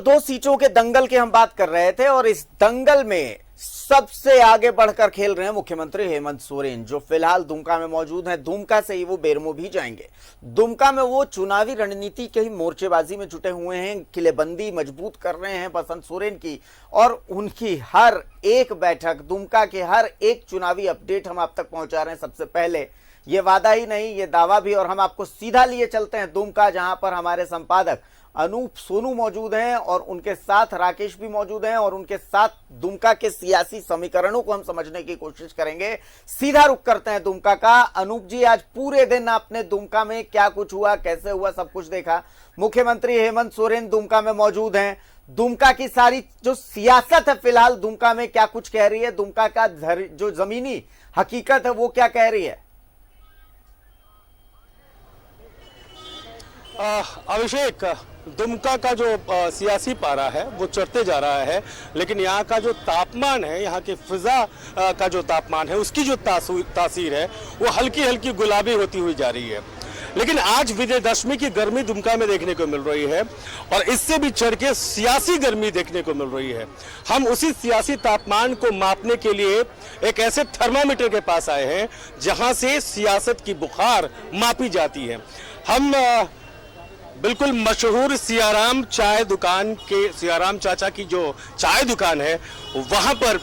दो सीटों के दंगल की हम बात कर रहे थे और इस दंगल में सबसे आगे बढ़कर खेल रहे हैं मुख्यमंत्री हेमंत सोरेन, जो फिलहाल दुमका में मौजूद हैं। दुमका से ही वो बेरमो भी जाएंगे। दुमका में वो चुनावी रणनीति के ही मोर्चेबाजी में जुटे हुए हैं, किलेबंदी मजबूत कर रहे हैं बसंत सोरेन की, और उनकी हर एक बैठक, दुमका के हर एक चुनावी अपडेट हम आप तक पहुंचा रहे हैं सबसे पहले। ये वादा ही नहीं, ये दावा भी। और हम आपको सीधा लिए चलते हैं दुमका, जहां पर हमारे संपादक अनूप सोनू मौजूद हैं और उनके साथ राकेश भी मौजूद हैं, और उनके साथ दुमका के सियासी समीकरणों को हम समझने की कोशिश करेंगे। सीधा रुख करते हैं दुमका का। अनूप जी, आज पूरे दिन आपने दुमका में क्या कुछ हुआ, कैसे हुआ, सब कुछ देखा। मुख्यमंत्री हेमंत सोरेन दुमका में मौजूद हैं। दुमका की सारी जो सियासत है फिलहाल दुमका में क्या कुछ कह रही है, दुमका का जो जमीनी हकीकत है वो क्या कह रही है? अभिषेक, दुमका का जो सियासी पारा है वो चढ़ते जा रहा है, लेकिन यहाँ का जो तापमान है, यहाँ की फिजा का जो तापमान है, उसकी जो तासीर है वो हल्की हल्की गुलाबी होती हुई जा रही है। लेकिन आज विजयदशमी की गर्मी दुमका में देखने को मिल रही है और इससे भी चढ़ के सियासी गर्मी देखने को मिल रही है। हम उसी सियासी तापमान को मापने के लिए एक ऐसे थर्मामीटर के पास आए हैं जहां से सियासत की बुखार मापी जाती है। हम बिल्कुल मशहूर सियाराम चाय दुकान के, सियाराम चाचा की जो चाय दुकान है वहां पर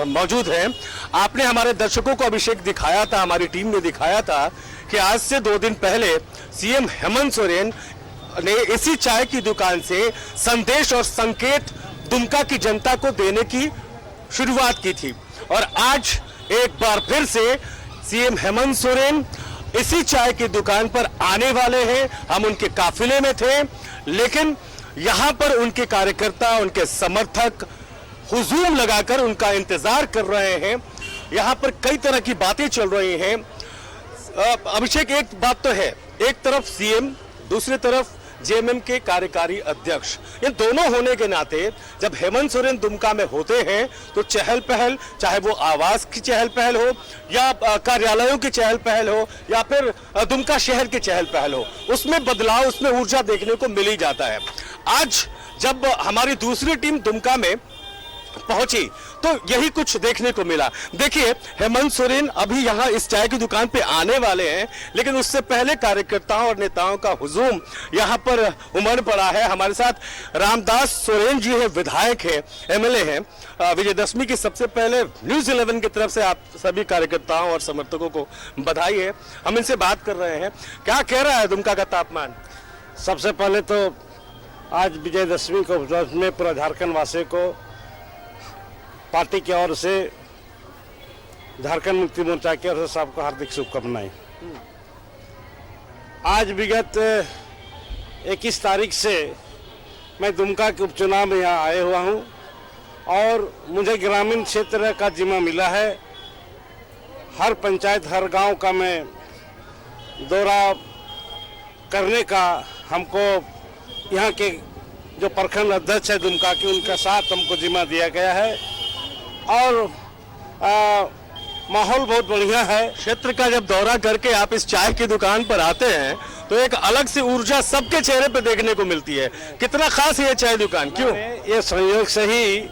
मौजूद हैं। आपने हमारे दर्शकों को अभिषेक दिखाया था, हमारी टीम ने दिखाया था कि आज से 2 दिन पहले सीएम हेमंत सोरेन ने इसी चाय की दुकान से संदेश और संकेत दुमका की जनता को देने की शुरुआत की थी। और आज एक बार फिर से सीएम हेमंत सोरेन इसी चाय की दुकान पर आने वाले हैं। हम उनके काफिले में थे, लेकिन यहां पर उनके कार्यकर्ता, उनके समर्थक हुजूम लगाकर उनका इंतजार कर रहे हैं। यहां पर कई तरह की बातें चल रही हैं। अभिषेक, एक बात तो है, एक तरफ सीएम, दूसरी तरफ जेएमएम के कार्यकारी अध्यक्ष, ये दोनों होने के नाते जब हेमंत सोरेन दुमका में होते हैं तो चहल पहल, चाहे वो आवास की चहल पहल हो या कार्यालयों की चहल पहल हो या फिर दुमका शहर की चहल पहल हो, उसमें बदलाव, उसमें ऊर्जा देखने को मिल ही जाता है। आज जब हमारी दूसरी टीम दुमका में पहुंची तो यही कुछ देखने को मिला। देखिए, हेमंत सोरेन अभी यहां इस चाय की दुकान पे आने वाले हैं, लेकिन उससे पहले कार्यकर्ताओं और नेताओं का हुजूम यहां पर उमड़ पड़ा है। हमारे साथ रामदास सोरेन जी है, विधायक है, एमएलए हैं। विजयदशमी की सबसे पहले न्यूज 11 की तरफ से आप सभी कार्यकर्ताओं और समर्थकों को बधाई है। हम इनसे बात कर रहे हैं, क्या कह रहा है दुमका का तापमान? सबसे पहले तो आज विजयदशमी को में पूरा झारखंड वासियों को पार्टी की ओर से, झारखंड मुक्ति मोर्चा की ओर से सबको हार्दिक शुभकामनाएं। आज विगत 21 तारीख से मैं दुमका के उपचुनाव में यहाँ आया हुआ हूँ और मुझे ग्रामीण क्षेत्र का जिम्मा मिला है। हर पंचायत, हर गांव का मैं दौरा करने का, हमको यहाँ के जो प्रखंड अध्यक्ष है दुमका के, उनका साथ हमको जिम्मा दिया गया है और माहौल बहुत बढ़िया है। क्षेत्र का जब दौरा करके आप इस चाय की दुकान पर आते हैं तो एक अलग सी ऊर्जा सबके चेहरे पे देखने को मिलती है। कितना खास है ये चाय दुकान? क्यों? ये संयोग से ही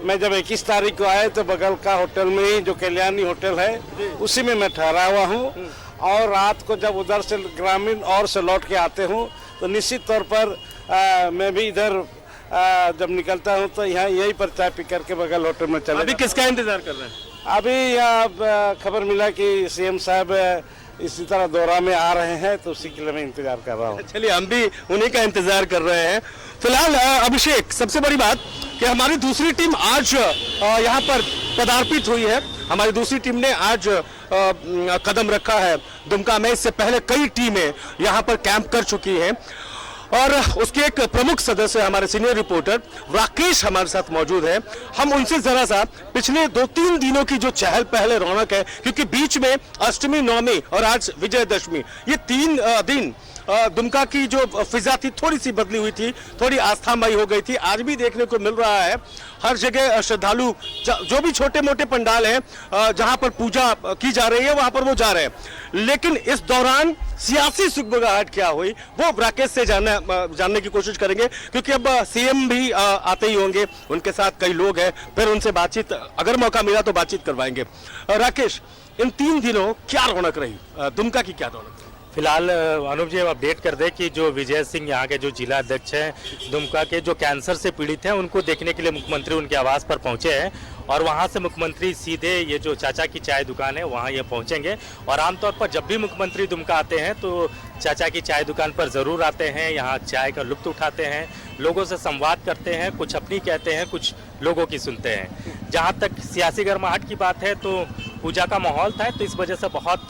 मैं जब 21 तारीख को आए तो बगल का होटल में ही, जो कल्याणी होटल है, उसी में मैं ठहरा हुआ हूँ। और रात को जब उधर से ग्रामीण और से लौट के आते हूँ तो निश्चित तौर पर मैं भी इधर जब निकलता हूं तो यहाँ यही पर चाय पी करके बगल होटल में चले। अभी किसका इंतजार कर रहे हैं? अभी यहाँ खबर मिला कि सीएम साहब इसी तरह दौरा में आ रहे हैं, तो उसी के लिए मैं इंतजार कर रहा हूँ। चलिए, हम भी उन्हीं का इंतजार कर रहे हैं। फिलहाल अभिषेक, सबसे बड़ी बात कि हमारी दूसरी टीम आज यहाँ पर पदार्पित हुई है। हमारी दूसरी टीम ने आज कदम रखा है दुमका में। इससे पहले कई टीमें यहाँ पर कैंप कर चुकी हैं और उसके एक प्रमुख सदस्य, हमारे सीनियर रिपोर्टर राकेश हमारे साथ मौजूद है। हम उनसे जरा सा पिछले 2-3 दिनों की जो चहल पहल रौनक है, क्योंकि बीच में अष्टमी, नवमी और आज विजयदशमी, ये 3 दिन दुमका की जो फिजा थी थोड़ी सी बदली हुई थी, थोड़ी आस्थामयी हो गई थी। आज भी देखने को मिल रहा है हर जगह श्रद्धालु जो भी छोटे मोटे पंडाल हैं जहां पर पूजा की जा रही है वहां पर वो जा रहे हैं। लेकिन इस दौरान सियासी सुगबुगाहट क्या हुई वो राकेश से जानने की कोशिश करेंगे, क्योंकि अब सीएम भी आते ही होंगे, उनके साथ कई लोग हैं, फिर उनसे बातचीत अगर मौका मिला तो बातचीत करवाएंगे। राकेश, इन 3 दिनों क्या रौनक रही, दुमका की क्या रौनक रही? फिलहाल अनूप जी अपडेट कर दें कि जो विजय सिंह यहाँ के जो जिला अध्यक्ष हैं दुमका के, जो कैंसर से पीड़ित हैं, उनको देखने के लिए मुख्यमंत्री उनके आवास पर पहुँचे हैं और वहाँ से मुख्यमंत्री सीधे ये जो चाचा की चाय दुकान है वहाँ ये पहुँचेंगे। और आमतौर पर जब भी मुख्यमंत्री दुमका आते हैं तो चाचा की चाय दुकान पर ज़रूर आते हैं, यहाँ चाय का लुत्फ़ उठाते हैं, लोगों से संवाद करते हैं, कुछ अपनी कहते हैं, कुछ लोगों की सुनते हैं। जहाँ तक सियासी गर्माहट की बात है तो पूजा का माहौल था तो इस वजह से बहुत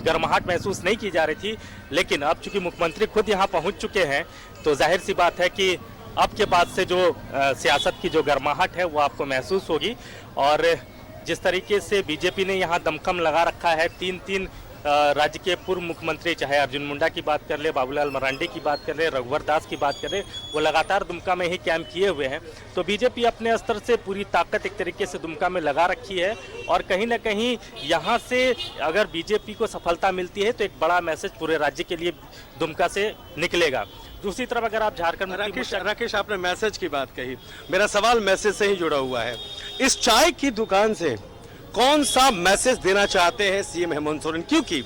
गर्माहट महसूस नहीं की जा रही थी, लेकिन अब चूंकि मुख्यमंत्री खुद यहाँ पहुँच चुके हैं तो जाहिर सी बात है कि अब के बाद से जो सियासत की जो गर्माहट है वो आपको महसूस होगी। और जिस तरीके से बीजेपी ने यहाँ दमखम लगा रखा है, 3 राज्य के पूर्व मुख्यमंत्री, चाहे अर्जुन मुंडा की बात कर ले, बाबूलाल मरांडी की बात कर ले, रघुवर दास की बात कर ले, वो लगातार दुमका में ही कैंप किए हुए हैं। तो बीजेपी अपने स्तर से पूरी ताकत एक तरीके से दुमका में लगा रखी है और कहीं ना कहीं यहाँ से अगर बीजेपी को सफलता मिलती है तो एक बड़ा मैसेज पूरे राज्य के लिए दुमका से निकलेगा। दूसरी तरफ अगर आप झारखंड, राकेश आपने मैसेज की बात कही, मेरा सवाल मैसेज से ही जुड़ा हुआ है। इस चाय की दुकान से कौन सा मैसेज देना चाहते हैं सीएम हेमंत सोरेन? क्योंकि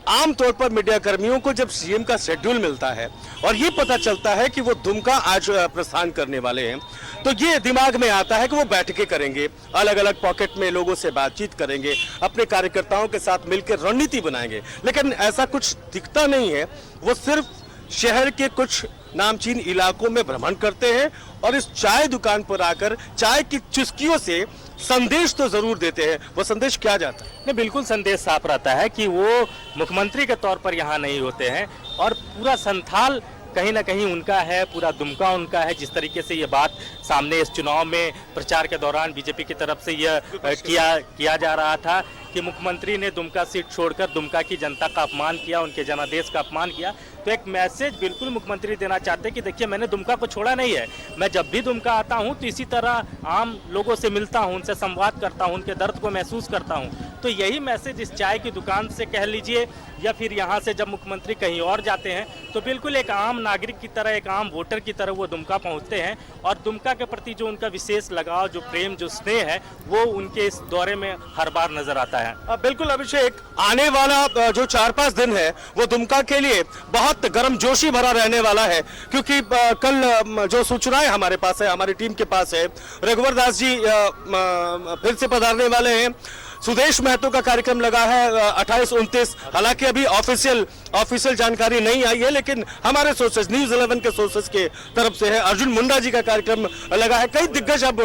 आमतौर पर मीडिया कर्मियों को जब सीएम का शेड्यूल मिलता है और ये पता चलता है कि वो दुमका आज प्रस्थान करने वाले हैं तो ये दिमाग में आता है कि वो बैठकें करेंगे, अलग अलग पॉकेट में लोगों से बातचीत करेंगे, अपने कार्यकर्ताओं के साथ मिलकर रणनीति बनाएंगे। लेकिन ऐसा कुछ दिखता नहीं है, वो सिर्फ शहर के कुछ नामचीन इलाकों में भ्रमण करते हैं और इस चाय दुकान पर आकर चाय की चुस्कियों से संदेश तो जरूर देते हैं। वो संदेश क्या जाता है? नहीं, बिल्कुल संदेश साफ रहता है कि वो मुख्यमंत्री के तौर पर यहाँ नहीं होते हैं और पूरा संथाल कहीं ना कहीं उनका है, पूरा दुमका उनका है। जिस तरीके से ये बात सामने इस चुनाव में प्रचार के दौरान बीजेपी की तरफ से यह किया जा रहा था कि मुख्यमंत्री ने दुमका सीट छोड़कर दुमका की जनता का अपमान किया, उनके जनादेश का अपमान किया। तो एक मैसेज बिल्कुल मुख्यमंत्री देना चाहते हैं कि देखिए मैंने दुमका को छोड़ा नहीं है, मैं जब भी दुमका आता हूं तो इसी तरह आम लोगों से मिलता हूं, उनसे संवाद करता हूं, उनके दर्द को महसूस करता हूं। तो यही मैसेज इस चाय की दुकान से कह लीजिए या फिर यहाँ से जब मुख्यमंत्री कहीं और जाते हैं तो बिल्कुल एक आम नागरिक की तरह, एक आम वोटर की तरह वो दुमका पहुँचते हैं और दुमका के प्रति जो उनका विशेष लगाव, जो प्रेम, जो स्नेह है वो उनके इस दौरे में हर बार नजर आता है। बिल्कुल अभिषेक, आने वाला जो 4-5 दिन है वो दुमका के लिए बहुत गर्मजोशी भरा रहने वाला है, क्योंकि कल जो सूचनाएं हमारे पास है, हमारी टीम के पास है, रघुवर दास जी फिर से पधारने वाले हैं। सुदेश महतो का कार्यक्रम लगा है 28-29, हालांकि अभी ऑफिशियल जानकारी नहीं आई है, लेकिन हमारे सोर्सेज, न्यूज़ 11 के सोर्सेज के तरफ से है। अर्जुन मुंडा जी का कार्यक्रम लगा है, कई दिग्गज अब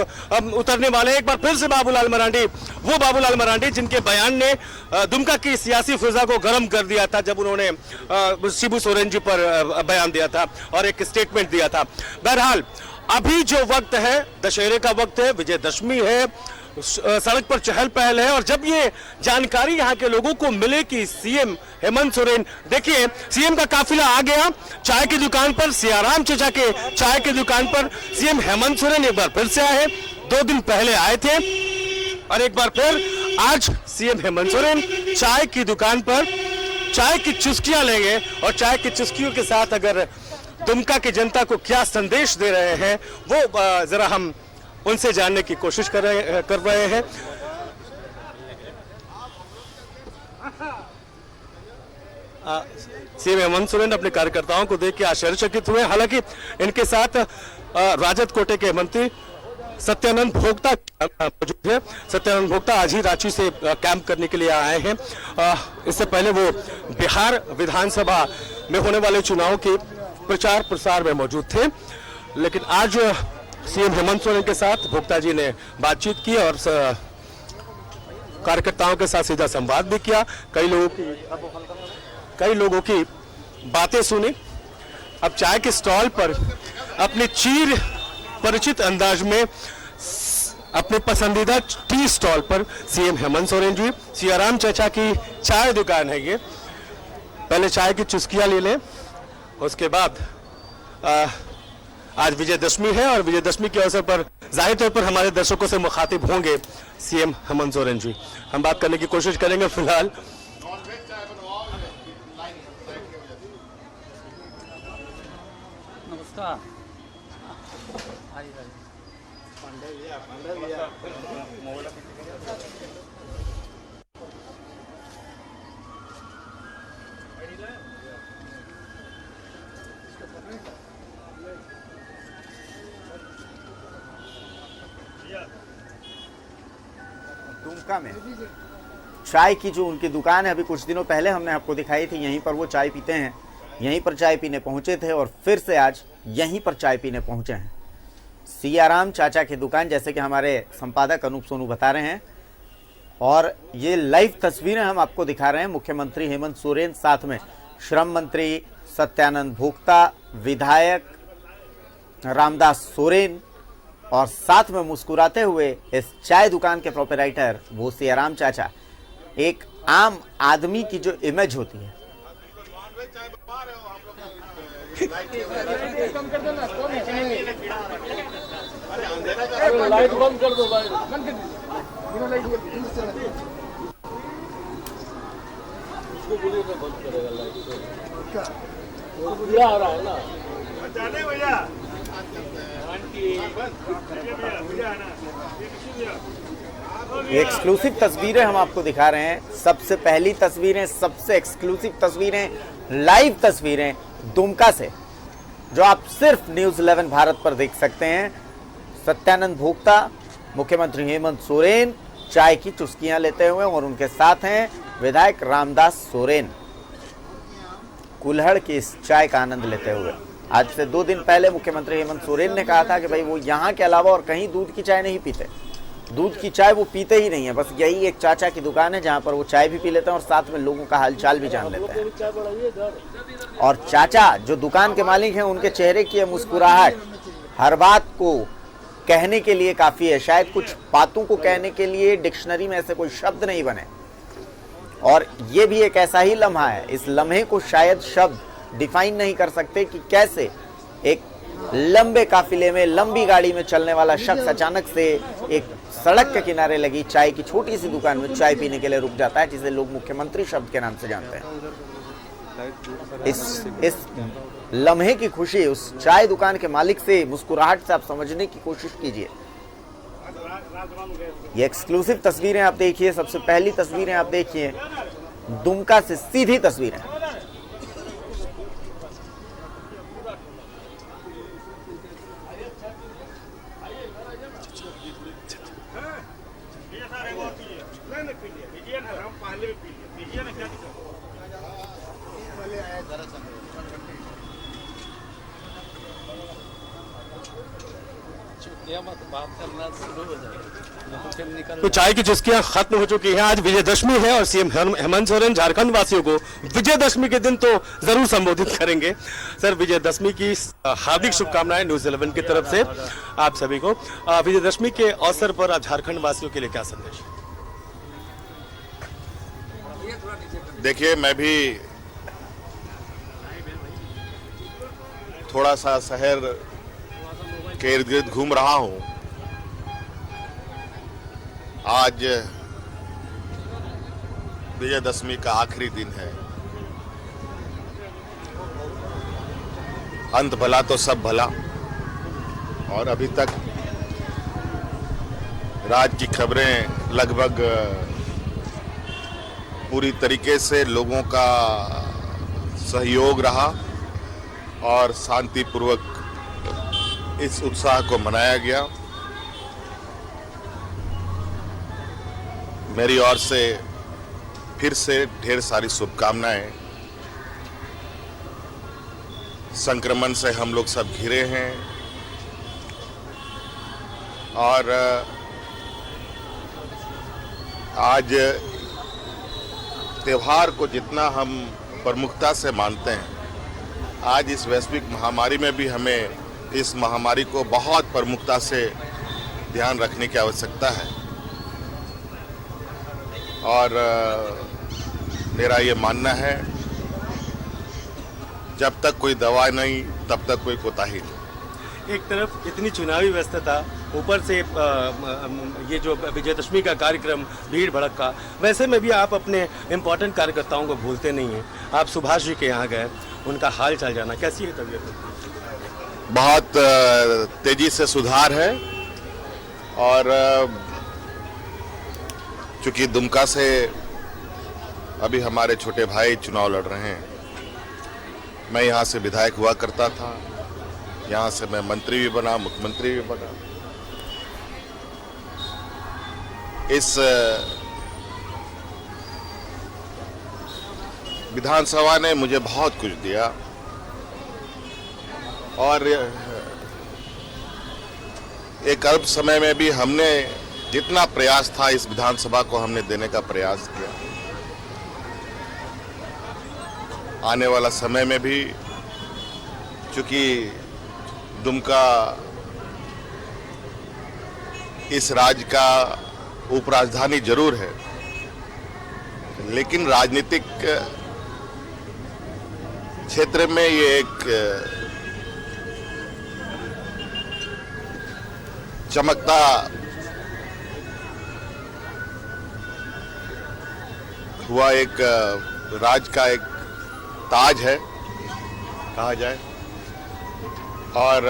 उतरने वाले हैं। एक बार फिर से बाबूलाल मरांडी जिनके बयान ने दुमका की सियासी फिजा को गर्म कर दिया था जब उन्होंने शिबू सोरेन जी पर बयान दिया था और एक स्टेटमेंट दिया था। बहरहाल अभी जो वक्त है दशहरे का वक्त है, विजयदशमी है, सड़क पर चहल पहल है और जब ये जानकारी यहाँ के लोगों को मिले कि सीएम हेमंत सोरेन, देखिए सीएम का काफिला आ गया चाय की दुकान पर, सियाराम चचा के चाय की दुकान पर सीएम हेमंत सोरेन एक बार फिर से आए, 2 दिन पहले आए थे और एक बार फिर आज सीएम हेमंत सोरेन चाय की दुकान पर चाय की चुस्कियां लेंगे और चाय की चुस्कियों के साथ अगर दुमका की जनता को क्या संदेश दे रहे हैं वो जरा हम उनसे जानने की कोशिश कर रहे हैं। सीएम हेमंत सोरेन अपने कार्यकर्ताओं को देख के आश्चर्यचकित हुए। हालांकि इनके साथ राजद कोटे के मंत्री सत्यानंद भोक्ता मौजूद है। सत्यानंद भोक्ता आज ही रांची से कैंप करने के लिए आए हैं। इससे पहले वो बिहार विधानसभा में होने वाले चुनाव के प्रचार प्रसार में मौजूद थे, लेकिन आज सीएम हेमंत सोरेन के साथ भोक्ता जी ने बातचीत की और कार्यकर्ताओं के साथ सीधा संवाद भी किया, कई लोगों की बातें सुनी। अब चाय के स्टॉल पर अपने चीर परिचित अंदाज में अपने पसंदीदा टी स्टॉल पर सीएम हेमंत सोरेन जी, सियाराम चचा की चाय दुकान है ये, पहले चाय की चुस्कियां ले लें, उसके बाद आज विजयदशमी है और विजयदशमी के अवसर पर जाहिर तौर पर हमारे दर्शकों से मुखातिब होंगे सीएम हेमंत सोरेन जी। हम बात करने की कोशिश करेंगे। फिलहाल नमस्कार। दुमका में चाय की जो उनकी दुकान है, अभी कुछ दिनों पहले हमने आपको दिखाई थी, यहीं पर वो चाय पीते हैं, यहीं पर चाय पीने पहुंचे थे और फिर से आज यहीं पर चाय पीने पहुंचे हैं। सियाराम चाचा की दुकान, जैसे कि हमारे संपादक अनूप सोनू बता रहे हैं, और ये लाइव तस्वीरें हम आपको दिखा रहे हैं। मुख्यमंत्री हेमंत सोरेन, साथ में श्रम मंत्री सत्यानंद भोक्ता, विधायक रामदास सोरेन, और साथ में मुस्कुराते हुए इस चाय दुकान के प्रोपराइटर वो सियाराम चाचा। एक आम आदमी की जो इमेज होती है, लाइट बंद कर दो भाई, बंद कर दो लाइट, इसको बोलिए तो बंद करेगा लाइट। वो बुरा आ रहा है ना, जाने भैया एक्सक्लूसिव तस्वीरें हम आपको दिखा रहे हैं। सबसे पहली तस्वीरें, सबसे एक्सक्लूसिव तस्वीरें, लाइव तस्वीरें दुमका से, जो आप सिर्फ न्यूज़ 11 भारत पर देख सकते हैं। सत्यानंद भोक्ता, मुख्यमंत्री हेमंत सोरेन चाय की चुस्कियां लेते हुए, और उनके साथ हैं विधायक रामदास सोरेन, कुल्हड़ की इस चाय का आनंद लेते हुए। आज से 2 दिन पहले मुख्यमंत्री हेमंत सोरेन ने कहा था कि भाई वो यहाँ के अलावा और कहीं दूध की चाय नहीं पीते, दूध की चाय वो पीते ही नहीं है, बस यही एक चाचा की दुकान है जहाँ पर वो चाय भी पी लेते हैं और साथ में लोगों का हालचाल भी जान लेते हैं। और चाचा जो दुकान के मालिक हैं, उनके चेहरे की मुस्कुराहट हर बात को कहने के लिए काफ़ी है। शायद कुछ बातों को कहने के लिए डिक्शनरी में ऐसे कोई शब्द नहीं बने, और ये भी एक ऐसा ही लम्हा है, इस लम्हे को शायद शब्द डिफाइन नहीं कर सकते कि कैसे एक लंबे काफिले में, लंबी गाड़ी में चलने वाला शख्स अचानक से एक सड़क के किनारे लगी चाय की छोटी सी दुकान में चाय पीने के लिए रुक जाता है, जिसे लोग मुख्यमंत्री शब्द के नाम से जानते हैं। इस लम्हे की खुशी उस चाय दुकान के मालिक से, मुस्कुराहट से आप समझने की कोशिश कीजिए। ये एक्सक्लूसिव तस्वीरें आप देखिए, सबसे पहली तस्वीरें आप देखिए, दुमका से सीधी तस्वीरें। बात करना शुरू हो जाएगा। तो चाय की चुस्कियां खत्म हो चुकी हैं। आज विजयदशमी है और सीएम हेमंत सोरेन झारखंड वासियों को विजयदशमी के दिन तो जरूर संबोधित करेंगे। सर, विजयदशमी की हार्दिक शुभकामनाएं न्यूज़ 11 की तरफ से आप सभी को। विजयदशमी के अवसर पर आप झारखंड वासियों के लिए क्या संदेश? देखिए, मैं भी थोड़ा सा शहर के इर्द गिर्द घूम रहा हूं। आज विजयदशमी का आखिरी दिन है। अंत भला तो सब भला, और अभी तक राज्य की खबरें लगभग पूरी तरीके से लोगों का सहयोग रहा और शांतिपूर्वक इस उत्साह को मनाया गया। मेरी ओर से फिर से ढेर सारी शुभकामनाएं। संक्रमण से हम लोग सब घिरे हैं और आज त्योहार को जितना हम प्रमुखता से मानते हैं, आज इस वैश्विक महामारी में भी हमें इस महामारी को बहुत प्रमुखता से ध्यान रखने की आवश्यकता है। और मेरा ये मानना है जब तक कोई दवा नहीं तब तक कोई कोताही नहीं। एक तरफ इतनी चुनावी व्यस्तता, ऊपर से ये जो विजयदशमी का कार्यक्रम भीड़ भड़का, वैसे में भी आप अपने इम्पोर्टेंट कार्यकर्ताओं को भूलते नहीं हैं। आप सुभाष जी के यहाँ गए, उनका हाल चाल जाना, कैसी है तबीयत? बहुत तेजी से सुधार है और चूंकि दुमका से अभी हमारे छोटे भाई चुनाव लड़ रहे हैं, मैं यहाँ से विधायक हुआ करता था, यहाँ से मैं मंत्री भी बना, मुख्यमंत्री भी बना। इस विधानसभा ने मुझे बहुत कुछ दिया और एक अल्प समय में भी हमने जितना प्रयास था इस विधानसभा को हमने देने का प्रयास किया। आने वाला समय में भी, चूंकि दुमका इस राज्य का उपराजधानी जरूर है, लेकिन राजनीतिक क्षेत्र में ये एक चमकता हुआ एक राज्य का एक ताज है कहा जाए। और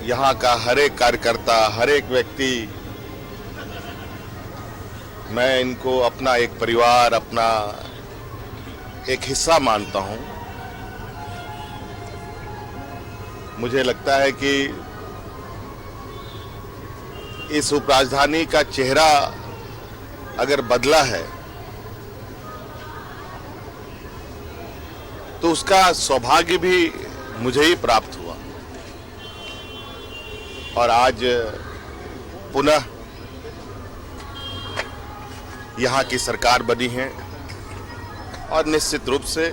यहाँ का हर एक कार्यकर्ता, हर एक व्यक्ति, मैं इनको अपना एक परिवार, अपना एक हिस्सा मानता हूँ। मुझे लगता है कि इस उपराजधानी का चेहरा अगर बदला है तो उसका सौभाग्य भी मुझे ही प्राप्त हुआ और आज पुनः यहाँ की सरकार बनी है और निश्चित रूप से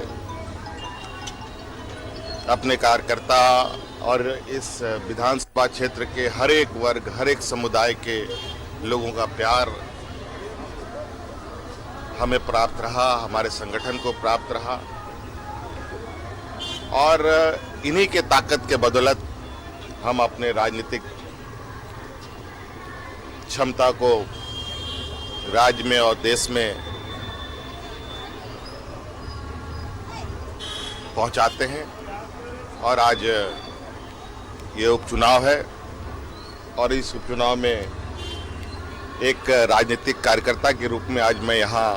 अपने कार्यकर्ता और इस विधानसभा क्षेत्र के हर एक वर्ग, हर एक समुदाय के लोगों का प्यार हमें प्राप्त रहा, हमारे संगठन को प्राप्त रहा और इन्हीं के ताकत के बदौलत हम अपने राजनीतिक क्षमता को राज्य में और देश में पहुंचाते हैं। और आज ये उपचुनाव है और इस उपचुनाव में एक राजनीतिक कार्यकर्ता के रूप में आज मैं यहाँ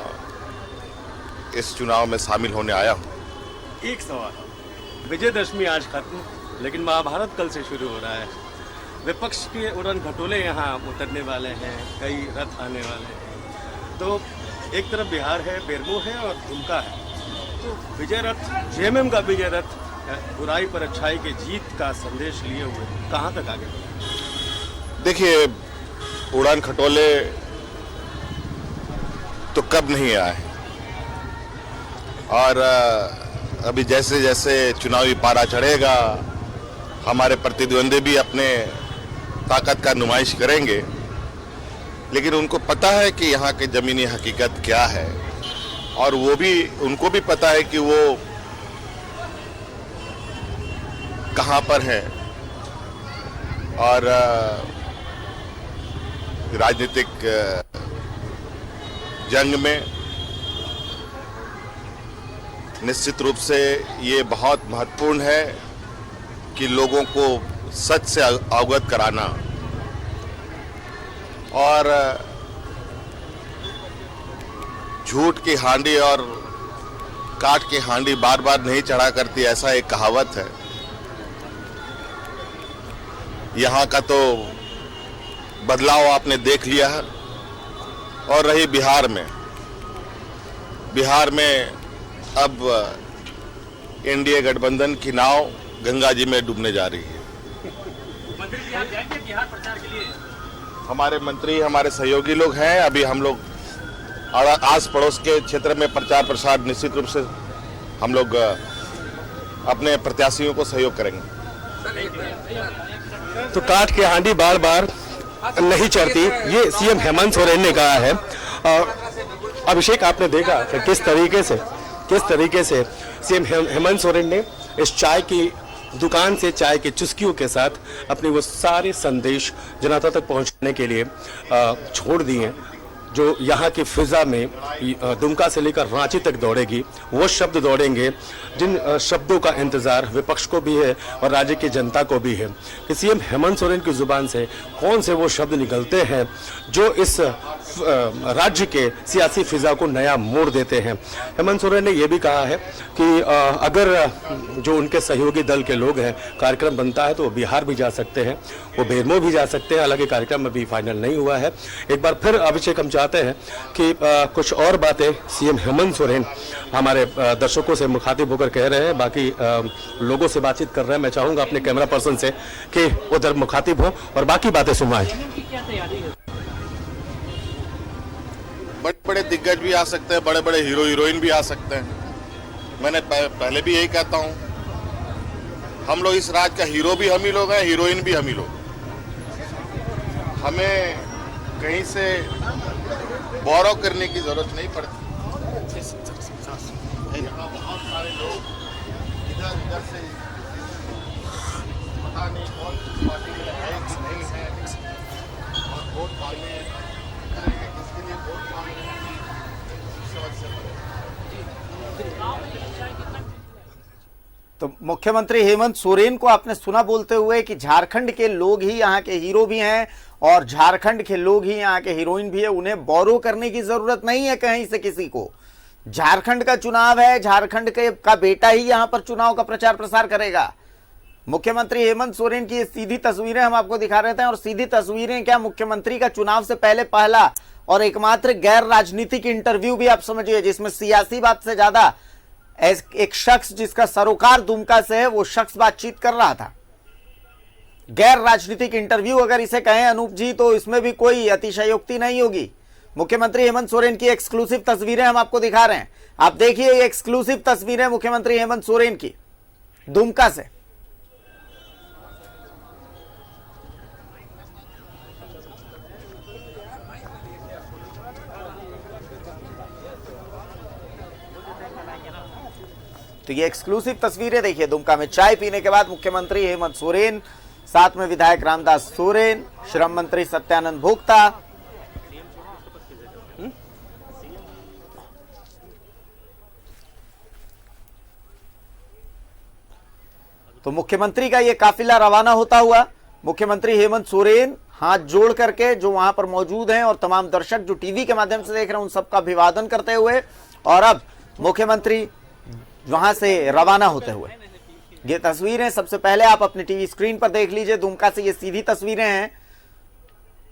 इस चुनाव में शामिल होने आया हूँ। एक सवाल, विजयदशमी आज खत्म, लेकिन महाभारत कल से शुरू हो रहा है। विपक्ष के उड़न खटोले यहाँ उतरने वाले हैं, कई रथ आने वाले हैं। तो एक तरफ बिहार है, बेरमो है और दुमका है। तो विजय रथ, जेएमएम का विजय रथ बुराई पर अच्छाई के जीत का संदेश लिए हुए कहाँ तक आगे? देखिए, उड़ान खटोले तो कब नहीं आए और अभी जैसे जैसे चुनावी पारा चढ़ेगा हमारे प्रतिद्वंदी भी अपने ताकत का नुमाइश करेंगे, लेकिन उनको पता है कि यहाँ की जमीनी हकीकत क्या है और वो भी, उनको भी पता है कि वो कहाँ पर है और राजनीतिक जंग में निश्चित रूप से ये बहुत महत्वपूर्ण है कि लोगों को सच से अवगत कराना और झूठ की हांडी और काट की हांडी बार बार नहीं चढ़ा करती, ऐसा एक कहावत है। यहाँ का तो बदलाव आपने देख लिया है। और रही बिहार में अब एनडीए गठबंधन की नाव गंगा जी में डूबने जा रही है। मंत्री जी आप जाएंगे बिहार प्रचार के लिए? हमारे मंत्री, हमारे सहयोगी लोग हैं। अभी हम लोग आस पड़ोस के क्षेत्र में प्रचार प्रसार निश्चित रूप से हम लोग अपने प्रत्याशियों को सहयोग करेंगे। तो काट के हांडी बार बार नहीं चढ़ती, ये सीएम हेमंत सोरेन ने कहा है। और अभिषेक, आपने देखा कि किस तरीके से किस तरीके से सीएम हेमंत सोरेन ने इस चाय की दुकान से चाय के चुस्कियों के साथ अपने वो सारे संदेश जनता तक पहुंचाने के लिए छोड़ दिए, जो यहाँ की फिजा में दुमका से लेकर रांची तक दौड़ेगी। वो शब्द दौड़ेंगे जिन शब्दों का इंतजार विपक्ष को भी है और राज्य की जनता को भी है कि सीएम हेमंत सोरेन की जुबान से कौन से वो शब्द निकलते हैं जो इस राज्य के सियासी फिजा को नया मोड़ देते हैं। हेमंत सोरेन ने यह भी कहा है कि अगर जो उनके सहयोगी दल के लोग हैं कार्यक्रम बनता है तो वो बिहार भी जा सकते हैं, वो बेरमो भी जा सकते हैं। हालांकि कार्यक्रम अभी फाइनल नहीं हुआ है। एक बार फिर अभिषेक हम चाहते हैं कि कुछ और बातें सीएम हेमंत सोरेन हमारे दर्शकों से मुखातिब होकर कह रहे हैं, बाकी लोगों से बातचीत कर रहे हैं। मैं चाहूंगा अपने कैमरा पर्सन से कि उधर मुखातिब हो और बाकी बातें सुनवाएं। बड़े बड़े दिग्गज भी आ सकते हैं, बड़े बड़े हीरो हीरोइन भी आ सकते हैं। मैंने पहले भी यही कहता हूं, हम लोग इस राज्य का हीरो भी हम ही लोग हैं, हीरोइन भी हम ही लोग। हमें कहीं से बोरो करने की जरूरत नहीं पड़ती। यहाँ बहुत सारे लोग इधर उधर से पता नहीं कौन किस पार्टी में है कि नहीं है और वोट मांगने करेंगे, किसके लिए वोट मांग रहे हैं, तो मुख्यमंत्री हेमंत सोरेन को आपने सुना बोलते हुए कि झारखंड के लोग ही यहाँ के हीरो भी हैं और झारखंड के लोग ही यहाँ के हीरोइन भी है, उन्हें बोरो करने की जरूरत नहीं है कहीं से किसी को। झारखंड का चुनाव है, झारखंड का बेटा ही यहाँ पर चुनाव का प्रचार प्रसार करेगा। मुख्यमंत्री हेमंत सोरेन की सीधी तस्वीरें हम आपको दिखा रहे थे, और सीधी तस्वीरें क्या, मुख्यमंत्री का चुनाव से पहले पहला और एकमात्र गैर राजनीतिक इंटरव्यू भी आप समझिए, जिसमें सियासी बात से ज्यादा एक शख्स जिसका सरोकार दुमका से है वो शख्स बातचीत कर रहा था। गैर राजनीतिक इंटरव्यू अगर इसे कहें अनूप जी तो इसमें भी कोई अतिशयोक्ति नहीं होगी। मुख्यमंत्री हेमंत सोरेन की एक्सक्लूसिव तस्वीरें हम आपको दिखा रहे हैं, आप देखिए ये एक्सक्लूसिव तस्वीरें मुख्यमंत्री हेमंत सोरेन की दुमका से। तो ये एक्सक्लूसिव तस्वीरें देखिए दुमका में चाय पीने के बाद मुख्यमंत्री हेमंत सोरेन, साथ में विधायक रामदास सोरेन, श्रम मंत्री सत्यानंद भोक्ता। तो मुख्यमंत्री का ये काफिला रवाना होता हुआ, मुख्यमंत्री हेमंत सोरेन हाथ जोड़ करके जो वहां पर मौजूद हैं और तमाम दर्शक जो टीवी के माध्यम से देख रहे हैं उन सबका अभिवादन करते हुए, और अब मुख्यमंत्री वहां से रवाना होते हुए। ये तस्वीरें सबसे पहले आप अपने टीवी स्क्रीन पर देख लीजिए, दुमका से ये सीधी तस्वीरें हैं,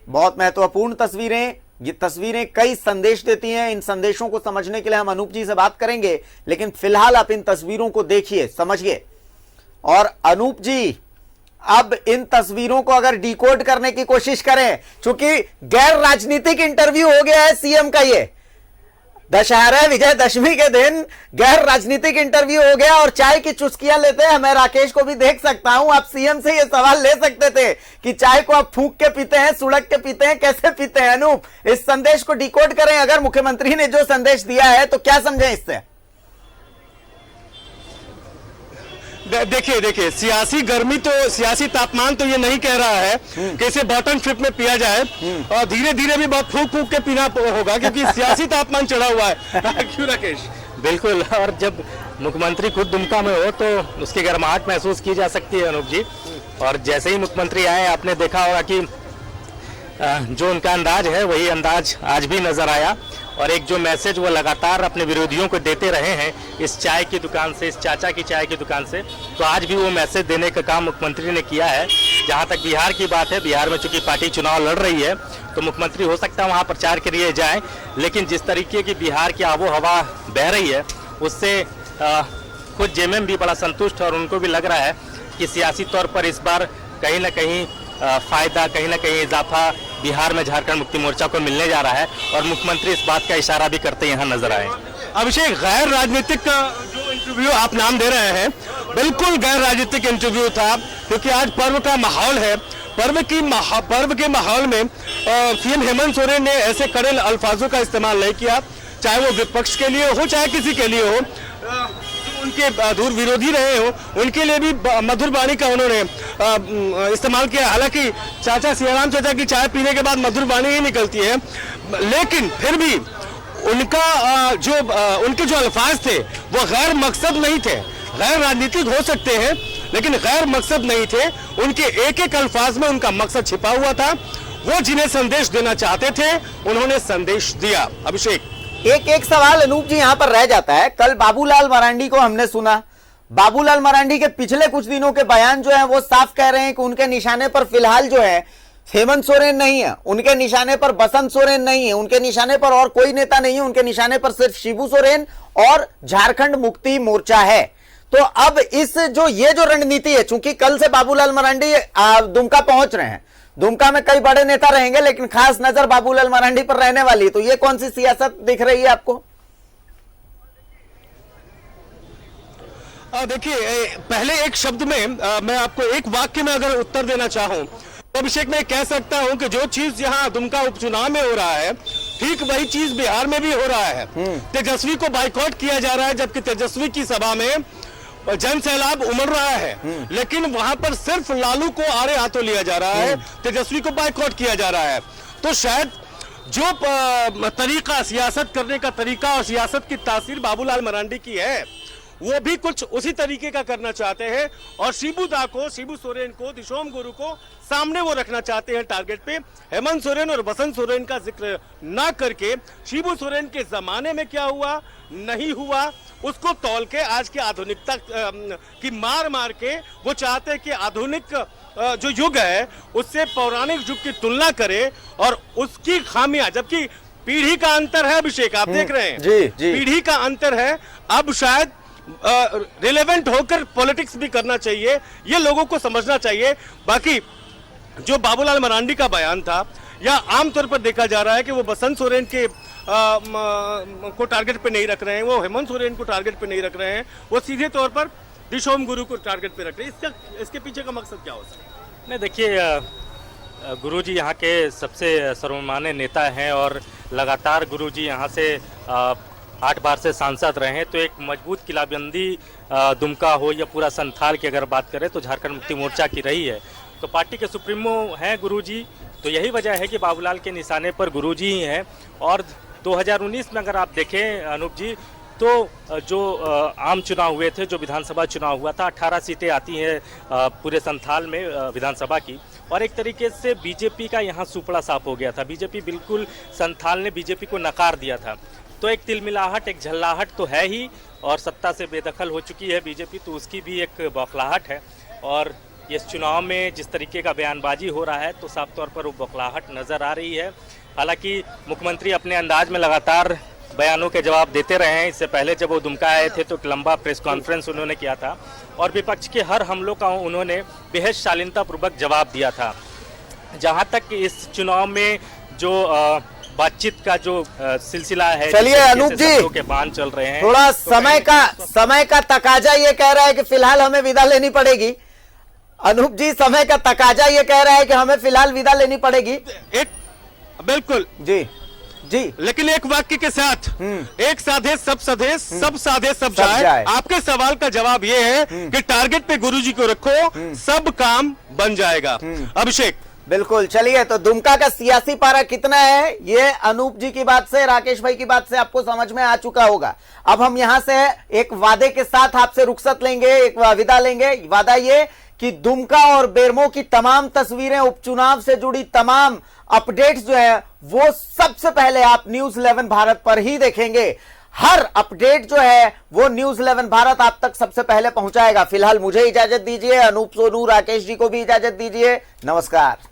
बहुत महत्वपूर्ण तस्वीरें। ये तस्वीरें कई संदेश देती हैं, इन संदेशों को समझने के लिए हम अनूप जी से बात करेंगे, लेकिन फिलहाल आप इन तस्वीरों को देखिए, समझिए। और अनूप जी अब इन तस्वीरों को अगर डिकोड करने की कोशिश करें, क्योंकि गैर राजनीतिक इंटरव्यू हो गया है सीएम का, ये दशहरा विजयदशमी के दिन गैर राजनीतिक इंटरव्यू हो गया और चाय की चुस्कियां लेते हैं। मैं राकेश को भी देख सकता हूं, आप सीएम से ये सवाल ले सकते थे कि चाय को आप फूंक के पीते हैं, सुड़क के पीते हैं, कैसे पीते हैं? अनूप, इस संदेश को डिकोड करें, अगर मुख्यमंत्री ने जो संदेश दिया है तो क्या समझें इससे? देखिए सियासी गर्मी तो, सियासी तापमान तो ये नहीं कह रहा है कि इसे बॉटम ट्रिप में पिया जाए, और धीरे धीरे भी बहुत फूक फूक के पीना होगा, क्योंकि सियासी तापमान चढ़ा हुआ है। क्यों राकेश? बिल्कुल, और जब मुख्यमंत्री खुद दुमका में हो तो उसकी गर्माहट महसूस की जा सकती है अनूप जी। और जैसे ही मुख्यमंत्री आए आपने देखा होगा कि जो उनका अंदाज है वही अंदाज आज भी नजर आया, और एक जो मैसेज वो लगातार अपने विरोधियों को देते रहे हैं इस चाय की दुकान से, इस चाचा की चाय की दुकान से, तो आज भी वो मैसेज देने का काम मुख्यमंत्री ने किया है। जहां तक बिहार की बात है, बिहार में चूंकि पार्टी चुनाव लड़ रही है तो मुख्यमंत्री हो सकता है वहां प्रचार के लिए जाएं, लेकिन जिस तरीके की बिहार की आबो हवा बह रही है उससे खुद जेएमएम भी बड़ा संतुष्ट है, और उनको भी लग रहा है कि सियासी तौर पर इस बार कहीं ना कहीं फायदा, कहीं ना कहीं इजाफा बिहार में झारखंड मुक्ति मोर्चा को मिलने जा रहा है, और मुख्यमंत्री इस बात का इशारा भी करते यहाँ नजर आए। अभिषेक, गैर राजनीतिक जो इंटरव्यू आप नाम दे रहे हैं, बिल्कुल गैर राजनीतिक इंटरव्यू था, क्योंकि आज पर्व का माहौल है। पर्व के माहौल में सीएम हेमंत सोरेन ने ऐसे कड़े अल्फाजों का इस्तेमाल नहीं किया। चाहे वो विपक्ष के लिए हो चाहे किसी के लिए हो, उनके दूर विरोधी रहे हो, उनके लिए भी मधुर वाणी का उन्होंने इस्तेमाल किया। हालांकि चाचा सियाराम चाचा की चाय पीने के बाद मधुर वाणी ही निकलती है, लेकिन फिर भी उनका उनके जो अल्फाज थे वो गैर मकसद नहीं थे। गैर राजनीतिक हो सकते हैं लेकिन गैर मकसद नहीं थे। उनके एक एक अल्फाज में उनका मकसद छिपा हुआ था। वो जिन्हें संदेश देना चाहते थे उन्होंने संदेश दिया। अभिषेक, एक सवाल अनूप जी यहां पर रह जाता है। कल बाबूलाल मरांडी को हमने सुना। बाबूलाल मरांडी के पिछले कुछ दिनों के बयान जो है वो साफ कह रहे हैं कि उनके निशाने पर फिलहाल जो है हेमंत सोरेन नहीं है, उनके निशाने पर बसंत सोरेन नहीं है, उनके निशाने पर और कोई नेता नहीं है, उनके निशाने पर सिर्फ शिबू सोरेन और झारखंड मुक्ति मोर्चा है। तो अब ये जो रणनीति है, चूंकि कल से बाबूलाल मरांडी दुमका पहुंच रहे हैं, दुमका में कई बड़े नेता रहेंगे लेकिन खास नजर बाबूलाल मरांडी पर रहने वाली है, तो ये कौन सी सियासत दिख रही है आपको? देखिए, पहले एक शब्द में मैं आपको एक वाक्य में अगर उत्तर देना चाहूं तो अभिषेक मैं कह सकता हूं कि जो चीज यहां दुमका उपचुनाव में हो रहा है ठीक वही चीज बिहार में भी हो रहा है। तेजस्वी को बाइकआउट किया जा रहा है जबकि तेजस्वी की सभा में जन सैलाब उमड़ रहा है, लेकिन वहां पर सिर्फ लालू को आड़े हाथों लिया जा रहा है, तेजस्वी को बाइकआउट किया जा रहा है। तो शायद जो तरीका सियासत करने का तरीका और सियासत की तासीर बाबूलाल मरांडी की है वो भी कुछ उसी तरीके का करना चाहते हैं और शिबू सोरेन को, दिशोम गुरु को सामने वो रखना चाहते हैं टारगेट पे। हेमंत सोरेन और बसंत सोरेन का जिक्र ना करके शिबू सोरेन के जमाने में क्या हुआ नहीं हुआ उसको तौल के आज की आधुनिकता की मार के वो चाहते हैं कि आधुनिक जो युग है उससे पौराणिक युग की तुलना करे और उसकी खामियां, जबकि पीढ़ी का अंतर है अभिषेक, आप देख रहे हैं जी। पीढ़ी का अंतर है। अब शायद रिलेवेंट होकर पॉलिटिक्स भी करना चाहिए, ये लोगों को समझना चाहिए। बाकी जो बाबूलाल मरांडी का बयान था या आमतौर पर देखा जा रहा है कि वो बसंत सोरेन के को टारगेट पे नहीं रख रहे हैं, वो हेमंत सोरेन को टारगेट पे नहीं रख रहे हैं, वो सीधे तौर पर दिशोम गुरु को टारगेट पे रख रहे हैं। इसके पीछे का मकसद क्या हो सकता है? नहीं, देखिए, गुरुजी यहाँ के सबसे सर्वमान्य नेता हैं और लगातार गुरुजी यहाँ से 8 बार से सांसद रहे हैं, तो एक मजबूत किलाबंदी दुमका हो या पूरा संथाल की अगर बात करें तो झारखंड मुक्ति मोर्चा की रही है। तो पार्टी के सुप्रीमो हैं गुरुजी, तो यही वजह है कि बाबूलाल के निशाने पर गुरुजी ही हैं। और 2019 में अगर आप देखें अनूप जी, तो जो आम चुनाव हुए थे, जो विधानसभा चुनाव हुआ था, 18 सीटें आती हैं पूरे संथाल में विधानसभा की, और एक तरीके से बीजेपी का यहाँ सुपड़ा साफ हो गया था। बीजेपी बिल्कुल, संथाल ने बीजेपी को नकार दिया था। तो एक तिलमिलाहट, एक झल्लाहट तो है ही, और सत्ता से बेदखल हो चुकी है बीजेपी, तो उसकी भी एक बौखलाहट है। और इस चुनाव में जिस तरीके का बयानबाजी हो रहा है तो साफ तौर पर वो बौखलाहट नज़र आ रही है। हालांकि मुख्यमंत्री अपने अंदाज में लगातार बयानों के जवाब देते रहे हैं। इससे पहले जब वो दुमका आए थे तो एक लंबा प्रेस कॉन्फ्रेंस उन्होंने किया था और विपक्ष के हर हमलों का उन्होंने बेहद शालीनतापूर्वक जवाब दिया था। जहाँ तक इस चुनाव में जो बातचीत का जो सिलसिला है, चलिए अनूप जी, के बांध चल रहे हैं, थोड़ा समय का तकाजा ये कह रहा है कि फिलहाल हमें विदा लेनी पड़ेगी। अनूप जी, समय का तकाजा ये कह रहा है कि हमें फिलहाल विदा लेनी पड़ेगी। बिल्कुल जी, लेकिन एक वाक्य के साथ, एक साधे सब सधे, सब साधे सब जाए। आपके सवाल का जवाब ये है कि टारगेट पे गुरुजी को रखो, सब काम बन जाएगा। अभिषेक, बिल्कुल। चलिए, तो दुमका का सियासी पारा कितना है ये अनूप जी की बात से, राकेश भाई की बात से आपको समझ में आ चुका होगा। अब हम यहां से एक वादे के साथ आपसे रुखसत लेंगे, एक विदा लेंगे। वादा ये कि दुमका और बेरमो की तमाम तस्वीरें, उपचुनाव से जुड़ी तमाम अपडेट्स जो है वो सबसे पहले आप न्यूज़ 11 भारत पर ही देखेंगे। हर अपडेट जो है वो न्यूज़ 11 भारत आप तक सबसे पहले पहुंचाएगा। फिलहाल मुझे इजाजत दीजिए, अनूप सोनू, राकेश जी को भी इजाजत दीजिए। नमस्कार।